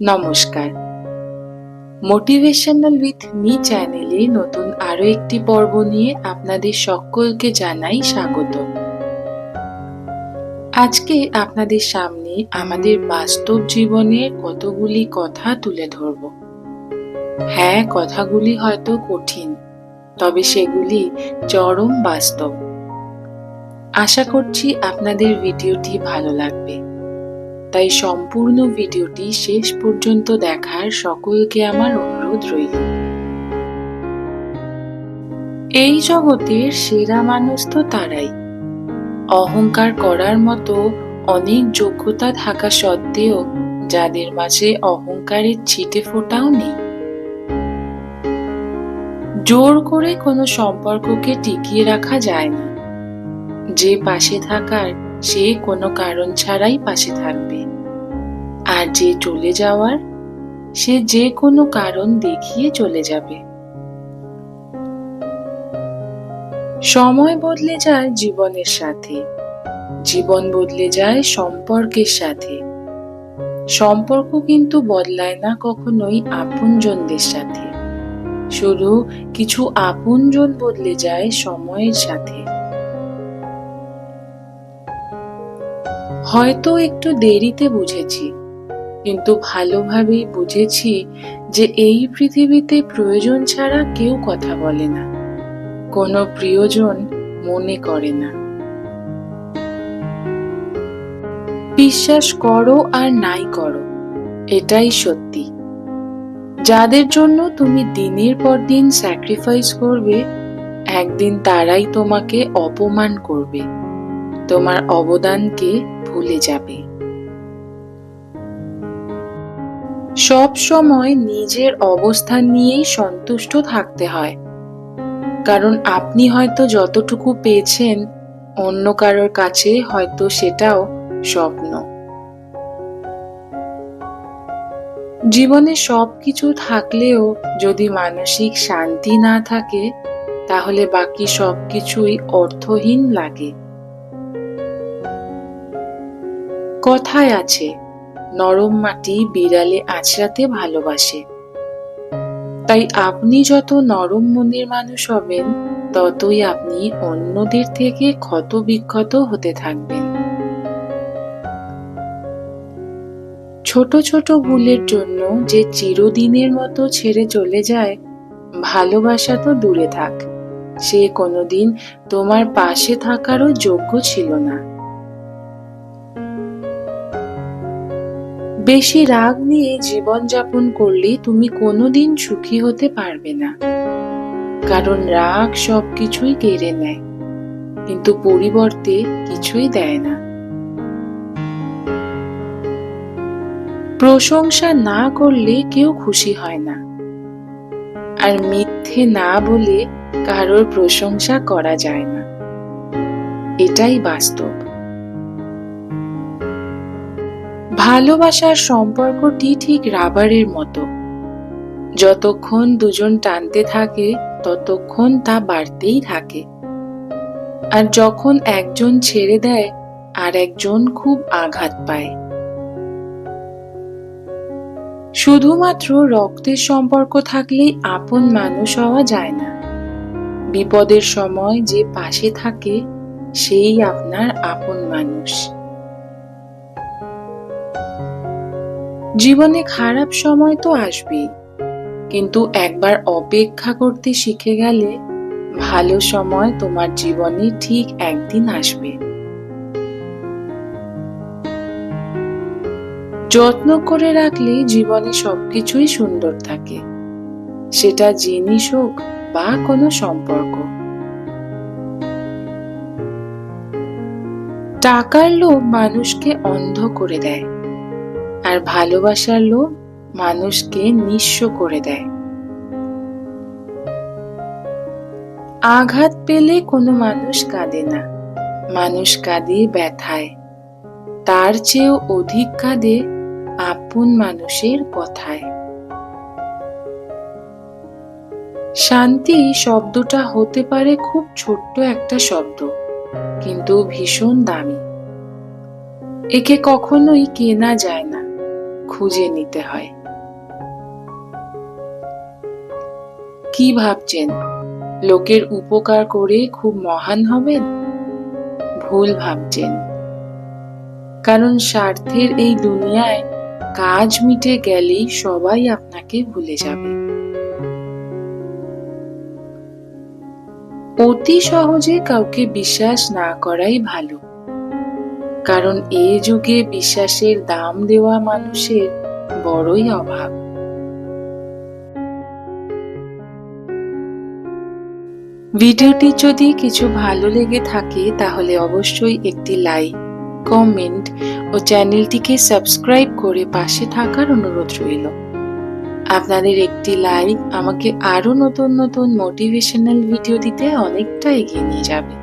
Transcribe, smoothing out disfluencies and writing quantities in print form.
নমস্কার। Motivational with me চ্যানেলে নতুন আরো একটি পর্ব নিয়ে আপনাদের সকলকে জানাই স্বাগত। আজকে আপনাদের সামনে আমাদের বাস্তব জীবনের কতগুলি কথা তুলে ধরব। হ্যাঁ, কথাগুলি হয়তো কঠিন, তবে সেগুলি চরম বাস্তব। আশা করছি আপনাদের ভিডিওটি ভালো লাগবে, তাই সম্পূর্ণ ভিডিওটি শেষ পর্যন্ত দেখার সকলকে আমার অনুরোধ রইল। এই জগতের সেরা মানুষ তো তারাই, অহংকার করার মতো অনেক যোগ্যতা থাকা সত্ত্বেও যাদের মাঝে অহংকারের ছিটে ফোঁটাও নেই। জোর করে কোনো সম্পর্ককে টিকিয়ে রাখা যায় না। যে পাশে থাকার সে কোনো কারণ ছাড়াই পাশে থাকবে, আর যে চলে যাওয়ার সে যে কোনো কারণ দেখিয়ে চলে যাবে। সময় বদলে যায় জীবনের সাথে, জীবন বদলে যায় সম্পর্কের সাথে। সম্পর্ক কিন্তু বদলায় না কখনোই আপনজনদের সাথে, শুধু কিছু আপনজন বদলে যায় সময়ের সাথে। হয়তো একটু দেরিতে বুঝেছি, কিন্তু ভালোভাবেই বুঝেছি যে এই পৃথিবীতে প্রয়োজন ছাড়া কেউ কথা বলে না, কোনো প্রিয়জন মনে করে না। বিশ্বাস করো আর নাই করো, এটাই সত্যি। যাদের জন্য তুমি দিনের পর দিন স্যাক্রিফাইস করবে, একদিন তারাই তোমাকে অপমান করবে, তোমার অবদানকে ভুলে যাবে। সব সময় নিজের অবস্থান নিয়েই সন্তুষ্ট থাকতে হয়, কারণ আপনি হয়তো যতটুকু পেয়েছেন অন্য কারোর কাছে হয়তো সেটাও স্বপ্ন। জীবনে সবকিছু থাকলেও যদি মানসিক শান্তি না থাকে, তাহলে বাকি সবকিছুই অর্থহীন লাগে। কথায় আছে, নরম মাটি বিড়ালে আঁচড়াতে ভালোবাসে। তাই আপনি যত নরম মনের মানুষ হবেন, ততই আপনি অন্যদের থেকে ক্ষত বিক্ষত হতে থাকবেন। ছোট ছোট ভুলের জন্য যে চিরদিনের মতো ছেড়ে চলে যায়, ভালোবাসা তো দূরে থাক, সে কোনোদিন তোমার পাশে থাকারও যোগ্য ছিল না। বেশি রাগ নিয়ে জীবনযাপন করলে তুমি কোনোদিন সুখী হতে পারবে না, কারণ রাগ সবকিছুই কেড়ে নেয়, কিন্তু পরিবর্তে কিছুই দেয় না। প্রশংসা না করলে কেউ খুশি হয় না, আর মিথ্যে না বলে কারোর প্রশংসা করা যায় না, এটাই বাস্তব। ভালোবাসার সম্পর্কটি ঠিক রাবারের মতো, যতক্ষণ দুজন টানতে থাকে ততক্ষণ তা বাড়তেই থাকে, আর যখন একজন ছেড়ে দেয় আর একজন খুব আঘাত পায়। শুধুমাত্র রক্তের সম্পর্ক থাকলেই আপন মানুষ হওয়া যায় না। বিপদের সময় যে পাশে থাকে সেই আপনার আপন মানুষ। জীবনে খারাপ সময় তো আসবেই, কিন্তু একবার অপেক্ষা করতে শিখে গেলে ভালো সময় তোমার জীবনে ঠিক একদিন আসবে। যত্ন করে রাখলে জীবনে সবকিছুই সুন্দর থাকে, সেটা জিনিস হোক বা কোনো সম্পর্ক। টাকার লোভ মানুষকে অন্ধ করে দেয়, আর ভালোবাসার লোভ মানুষকে নিঃস্ব করে দেয়। আঘাত পেলে কোনো মানুষ কাঁদে না, মানুষ কাঁদে ব্যথায়। তার চেয়েও অধিক কাঁদে আপন মানুষের কথায়। শান্তি শব্দটা হতে পারে খুব ছোট্ট একটা শব্দ, কিন্তু ভীষণ দামি। একে কখনোই কেনা যায় না, খুঁজে নিতে হয়। কি ভাবছেন, লোকের উপকার করে খুব মহান হবেন? ভুল ভাবছেন। কারণ স্বার্থের এই দুনিয়ায় কাজ মিটে গেলেই সবাই আপনাকে ভুলে যাবে। অতি সহজে কাউকে বিশ্বাস না করাই ভালো, কারণ এ যুগে বিশ্বাসের দাম দেওয়া মানুষের বড়ই অভাব। ভিডিওটি যদি কিছু ভালো লেগে থাকে তাহলে অবশ্যই একটি লাইক, কমেন্ট ও চ্যানেলটিকে সাবস্ক্রাইব করে পাশে থাকার অনুরোধ রইল। আপনাদের একটি লাইক আমাকে আরো নতুন নতুন মোটিভেশনাল ভিডিও দিতে অনেকটা এগিয়ে নিয়ে যাবে।